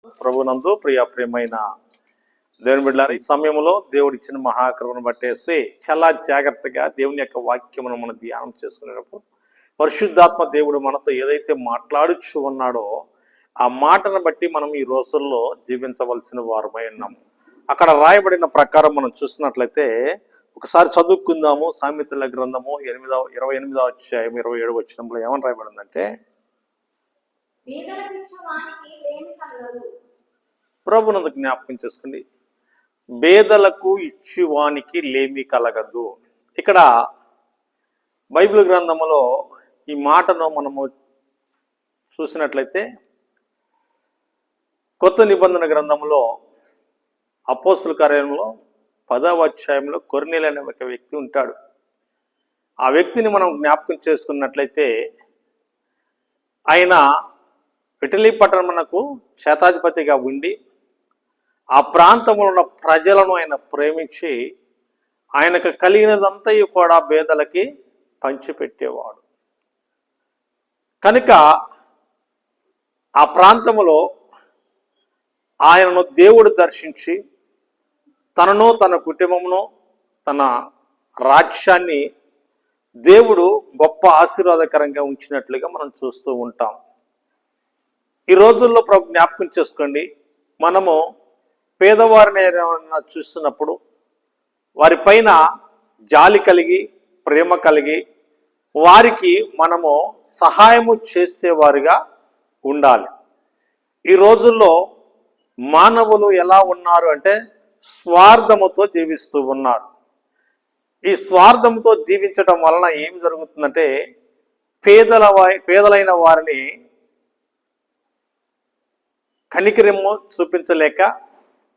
ప్రభునందు ప్రియమైన దేవుని బిడ్డలారా, ఈ సమయంలో దేవుడు ఇచ్చిన మహాకృపను బట్టేసి చాలా జాగ్రత్తగా దేవుని యొక్క వాక్యమును మనం ధ్యానం చేసుకునేటప్పుడు పరిశుద్ధాత్మ దేవుడు మనతో ఏదైతే మాట్లాడుచు ఉన్నాడో ఆ మాటను బట్టి మనం ఈ రోజుల్లో జీవించవలసిన వారమై ఉన్నాము. అక్కడ రాయబడిన ప్రకారం మనం చూసినట్లయితే ఒకసారి చదువుకుందాము. సామెతల గ్రంథము 28వ అధ్యాయం 27వ వచనంలో ఏమని రాయబడిందంటే, ప్రభునందు జ్ఞాపకం చేసుకోండి, పేదలకు ఇచ్చువానికి లేమి కలగదు. ఇక్కడ బైబిల్ గ్రంథములో ఈ మాటను మనము చూసినట్లయితే కొత్త నిబంధన గ్రంథంలో అపోస్తుల కార్యంలో 10వ అధ్యాయంలో కొర్నేలు అనే ఒక వ్యక్తి ఉంటాడు. ఆ వ్యక్తిని మనం జ్ఞాపకం చేసుకున్నట్లయితే ఆయన ఇటలీ పట్టణమునకు శతాధిపతిగా ఉండి ఆ ప్రాంతంలో ఉన్న ప్రజలను ఆయన ప్రేమించి ఆయనకు కలిగినదంతా కూడా పేదలకి పంచిపెట్టేవాడు. కనుక ఆ ప్రాంతంలో ఆయనను దేవుడు దర్శించి తనను, తన కుటుంబమును, తన రాజ్యాన్ని దేవుడు గొప్ప ఆశీర్వాదకరంగా ఉంచినట్లుగా మనం చూస్తూ ఉంటాం. ఈ రోజుల్లో ప్రభు జ్ఞాపకం చేసుకోండి, మనము పేదవారిని ఏమైనా చూస్తున్నప్పుడు వారి పైన జాలి కలిగి, ప్రేమ కలిగి వారికి మనము సహాయము చేసేవారిగా ఉండాలి. ఈ రోజుల్లో మానవులు ఎలా ఉన్నారు అంటే స్వార్థముతో జీవిస్తూ ఉన్నారు. ఈ స్వార్థంతో జీవించడం వలన ఏం జరుగుతుందంటే పేదలైన వారిని కనికరము చూపించలేక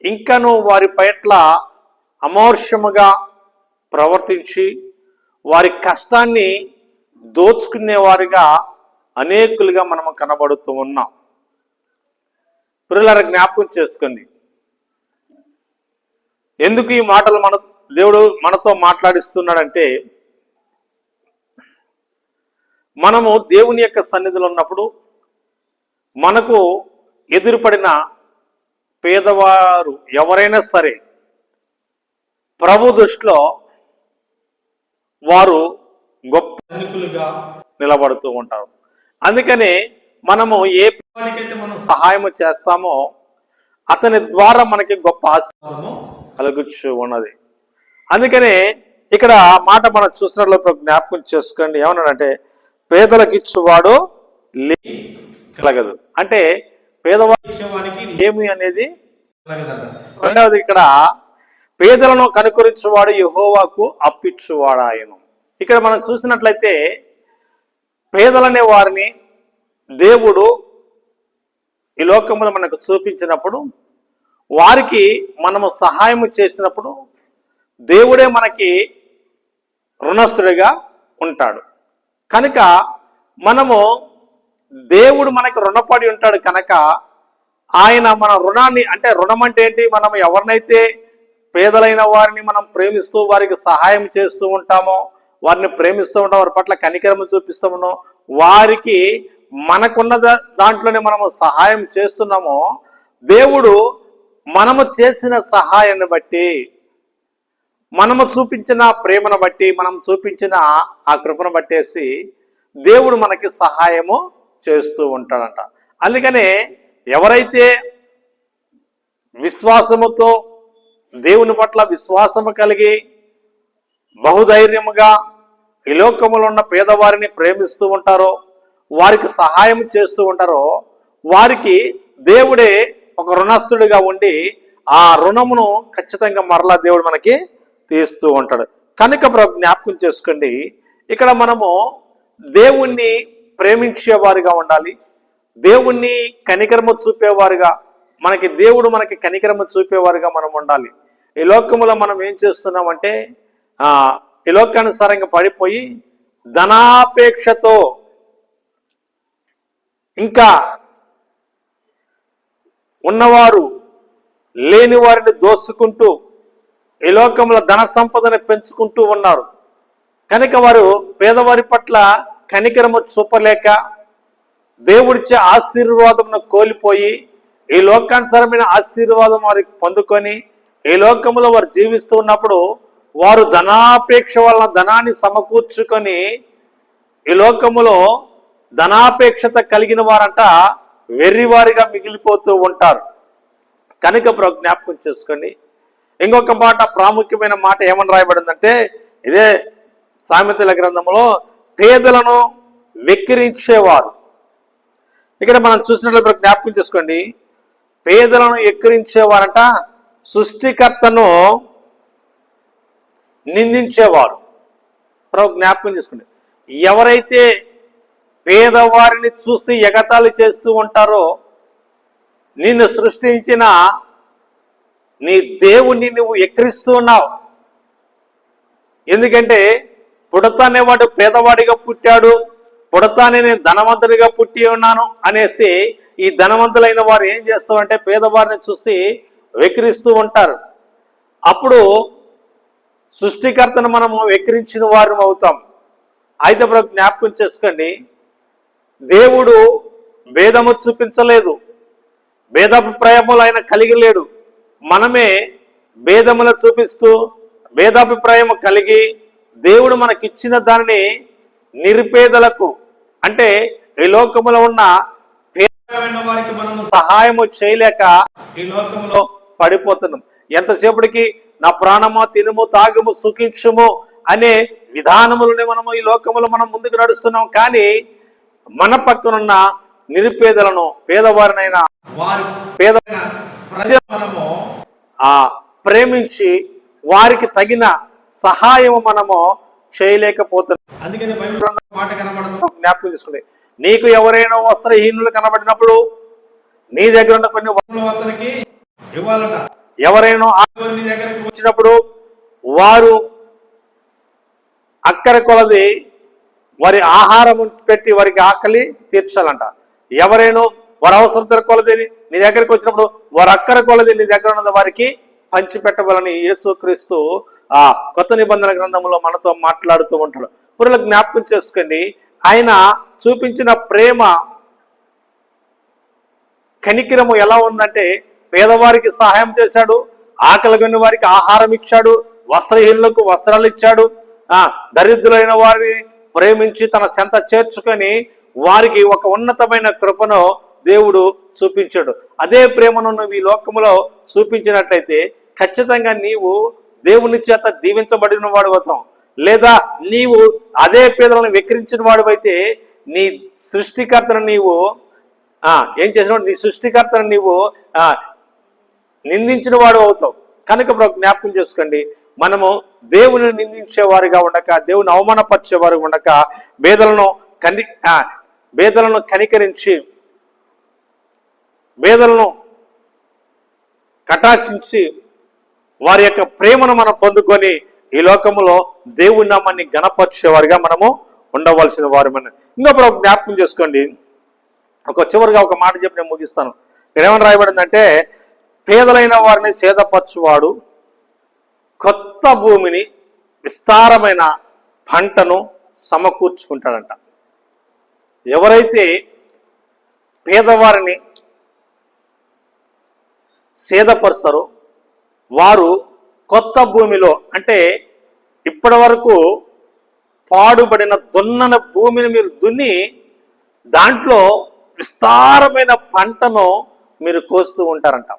ఇంకనూ వారి పట్ల అమౌర్షముగా ప్రవర్తించి వారి కష్టాన్ని దోచుకునేవారిగా అనేకులుగా మనం కనబడుతూ ఉన్నాం. పిల్లల జ్ఞాపకం చేసుకోండి, ఎందుకు ఈ మాటలు దేవుడు మనతో మాట్లాడిస్తున్నాడంటే, మనము దేవుని యొక్క సన్నిధిలో ఉన్నప్పుడు మనకు ఎదురుపడిన పేదవారు ఎవరైనా సరే ప్రభు దృష్టిలో వారు గొప్ప ధనికులుగా నిలబడుతూ ఉంటారు. అందుకని మనము ఏ పిల్లవాడికైతే మనం సహాయం చేస్తామో అతని ద్వారా మనకి గొప్ప ఆశీర్వాదము కలుగుచు ఉన్నది. అందుకనే ఇక్కడ మాట మనం చూసినట్లు జ్ఞాపకం చేసుకోండి, ఏమన్నాడంటే పేదలకు ఇచ్చేవాడు లేమి కలగదు. అంటే పేదవాడికి ఇచ్చేవానికి లేమి అనేది కలగదంట. రెండవది, ఇక్కడ పేదలను కనుకరించేవాడు యెహోవాకు అప్పిచ్చువాడాయను. ఇక్కడ మనం చూసినట్లయితే పేదలనే వారిని దేవుడు ఈ లోకంలో మనకు చూపించినప్పుడు వారికి మనము సహాయం చేసినప్పుడు దేవుడే మనకి రుణస్థుడిగా ఉంటాడు. కనుక మనము దేవుడు మనకి రుణపడి ఉంటాడు కనుక ఆయన మన రుణాన్ని, అంటే రుణం అంటే ఏంటి, మనం ఎవరినైతే పేదలైన వారిని మనం ప్రేమిస్తూ వారికి సహాయం చేస్తూ ఉంటామో, వారిని ప్రేమిస్తూ ఉంటాం, వారి పట్ల కనికరము చూపిస్తూ ఉన్నాం, వారికి మనకున్న దాంట్లోనే మనము సహాయం చేస్తున్నామో దేవుడు మనము చేసిన సహాయాన్ని బట్టి, మనము చూపించిన ప్రేమను బట్టి, మనం చూపించిన ఆ కృపను బట్టేసి దేవుడు మనకి సహాయము చేస్తూ ఉంటాడంట. అందుకనే ఎవరైతే విశ్వాసముతో దేవుని పట్ల విశ్వాసము కలిగి బహుధైర్యముగా ఈ లోకములో ఉన్న పేదవారిని ప్రేమిస్తూ ఉంటారో, వారికి సహాయం చేస్తూ ఉంటారో, వారికి దేవుడే ఒక రుణస్థుడిగా ఉండి ఆ రుణమును ఖచ్చితంగా మరలా దేవుడు మనకి తీస్తూ ఉంటాడు. కనుక జ్ఞాపకం చేసుకోండి, ఇక్కడ మనము దేవుణ్ణి ప్రేమించేవారిగా ఉండాలి, దేవుణ్ణి కనికరము చూపేవారుగా, దేవుడు మనకి కనికరము చూపేవారుగా మనం ఉండాలి. ఈ లోకములో మనం ఏం చేస్తున్నామంటే ఈ లోకానుసారంగా పడిపోయి ధనాపేక్షతో ఇంకా ఉన్నవారు లేని వారిని దోసుకుంటూ ఈ లోకంలో ధన సంపదను పెంచుకుంటూ ఉన్నారు. కనుక వారు పేదవారి పట్ల కనికరము చూపలేక దేవుడిచ్చే ఆశీర్వాదమును కోల్పోయి ఈ లోకానుసారమైన ఆశీర్వాదం వారికి పొందుకొని ఈ లోకములో వారు జీవిస్తూ ఉన్నప్పుడు వారు ధనాపేక్ష వలన ధనాన్ని సమకూర్చుకొని ఈ లోకములో ధనాపేక్షత కలిగిన వారంట వెర్రివారిగా మిగిలిపోతూ ఉంటారు. కనుక జ్ఞాపకం చేసుకోండి. ఇంకొక మాట, ప్రాముఖ్యమైన మాట ఏమని రాయబడిందంటే, ఇదే సామెతల గ్రంథంలో పేదలను వెక్కిరించేవారు. ఇక్కడ మనం చూసినట్లు జ్ఞాపకం చేసుకోండి, పేదలను ఎక్కిరించేవారంట సృష్టికర్తను నిందించేవారు. జ్ఞాపకం చేసుకోండి, ఎవరైతే పేదవారిని చూసి ఎగతాళి చేస్తూ ఉంటారో, నిన్ను సృష్టించిన నీ దేవుణ్ణి నువ్వు ఎక్కిరిస్తూ ఉన్నావు. ఎందుకంటే పుడతానే వాడు పేదవాడిగా పుట్టాడు, పుడతానే నేను ధనవంతుడిగా పుట్టి ఉన్నాను అనేసి ఈ ధనవంతులైన వారు ఏం చేస్తామంటే పేదవారిని చూసి వెక్కిరిస్తూ ఉంటారు. అప్పుడు సృష్టికర్తను మనము వెక్కిరించిన వారు అవుతాం. అయితే జ్ఞాపకం చేసుకోండి, దేవుడు భేదము చూపించలేదు, భేదాభిప్రాయములు ఆయన కలిగి లేడు. మనమే భేదములు చూపిస్తూ భేదాభిప్రాయము కలిగి దేవుడు మనకిచ్చిన దానిని నిరుపేదలకు, అంటే ఈ లోకములో ఉన్న పేదమైన వారికి మనము సహాయము చేయలేక ఈ లోకంలో పడిపోతున్నాం. ఎంతసేపటికి నా ప్రాణమా తినుము తాగుము సుఖించుము అనే విధానములనే మనము ఈ లోకములో మనం ముందుకు నడుస్తున్నాం. కానీ మన పక్కనున్న నిరుపేదలను, పేదవారినైనా వారి పేదైన ప్రజలు మనము ప్రేమించి వారికి తగిన సహాయము మనము చేయలేకపోతున్నాం. అందుకని బైబిల్ గ్రంథం మాట కనబడుతున్న జ్ఞాపకం చేసుకోండి, నీకు ఎవరైనా వస్త్రహీనులు కనబడినప్పుడు నీ దగ్గర ఉన్న కొన్ని వస్త్రాలు అతనికి ఇవ్వాలట. ఎవరైనా నీ దగ్గరికి వచ్చినప్పుడు వారు అక్కర కొలది వారి ఆహారం పెట్టి వారికి ఆకలి తీర్చాలంట. ఎవరైనా వారి అవసరం కొలది నీ దగ్గరికి వచ్చినప్పుడు వారు అక్కర కొలది నీ దగ్గర ఉన్నది వారికి పంచిపెట్టవాలని యేసుక్రీస్తు కొత్త నిబంధన గ్రంథంలో మనతో మాట్లాడుతూ ఉంటాడు. పురులకు జ్ఞాపకం చేసుకోండి, ఆయన చూపించిన ప్రేమ కనికిరము ఎలా ఉందంటే, పేదవారికి సహాయం చేశాడు, ఆకలిగొని వారికి ఆహారం ఇచ్చాడు, వస్త్రహీనులకు వస్త్రాలు ఇచ్చాడు, దరిద్రులైన వారిని ప్రేమించి తన చెంత చేర్చుకొని వారికి ఒక ఉన్నతమైన కృపను దేవుడు చూపించాడు. అదే ప్రేమను నువ్వు ఈ లోకములో చూపించినట్లయితే ఖచ్చితంగా నీవు దేవుని చేత దీవించబడిన వాడు అవుతాం. లేదా నీవు అదే పేదలను వెక్కిరించిన వాడు అయితే నీ సృష్టికర్తను నీవు ఏం చేసినావు, నీ సృష్టికర్తను నీవు నిందించిన వాడు అవుతావు. కనుక జ్ఞాపకం చేసుకోండి, మనము దేవుని నిందించేవారిగా ఉండక, దేవుని అవమానపరిచేవారు ఉండక, పేదలను కనికరించి పేదలను కటాక్షించి వారి యొక్క ప్రేమను మనం పొందుకొని ఈ లోకములో దేవుని నామాన్ని గణపరిచేవారిగా మనము ఉండవలసిన వారు. ఇంకొక జ్ఞాపకం చేసుకోండి, చివరిగా ఒక మాట చెప్పి నేను ముగిస్తాను. ఇక్కడ ఏమని రాయబడిందంటే, పేదలైన వారిని సేదపరచువాడు కొత్త భూమిని విస్తారమైన పంటను సమకూర్చుకుంటాడంట. ఎవరైతే పేదవారిని సేదపరుస్తారో వారు కొత్త భూమిలో, అంటే ఇప్పటి వరకు పాడుబడిన దున్నన భూమిని మీరు దున్ని దాంట్లో విస్తారమైన పంటను మీరు కోస్తూ ఉంటారంట.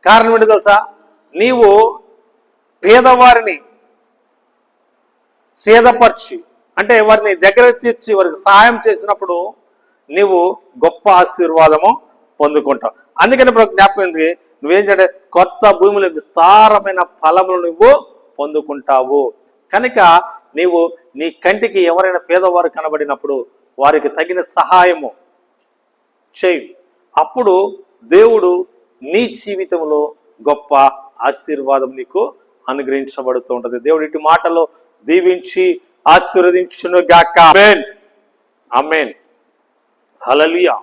కారణం ఏంటి తెలుసా? నీవు పేదవారిని సేదపరిచి, అంటే వారిని దగ్గర తీర్చి వారికి సహాయం చేసినప్పుడు నీవు గొప్ప ఆశీర్వాదము పొందుకుంటావు. అందుకని జ్ఞాపకం, నువ్వేం చేయాలి, కొత్త భూమిలో విస్తారమైన ఫలములు నువ్వు పొందుకుంటావు. కనుక నీవు నీ కంటికి ఎవరైనా పేదవారు కనబడినప్పుడు వారికి తగిన సహాయము చేయి. అప్పుడు దేవుడు నీ జీవితంలో గొప్ప ఆశీర్వాదం నీకు అనుగ్రహించబడుతూ ఉంటుంది. దేవుడు ఇటు మాటలో దీవించి ఆశీర్వదించును గాక. ఆమేన్, ఆమేన్, హల్లెలూయా.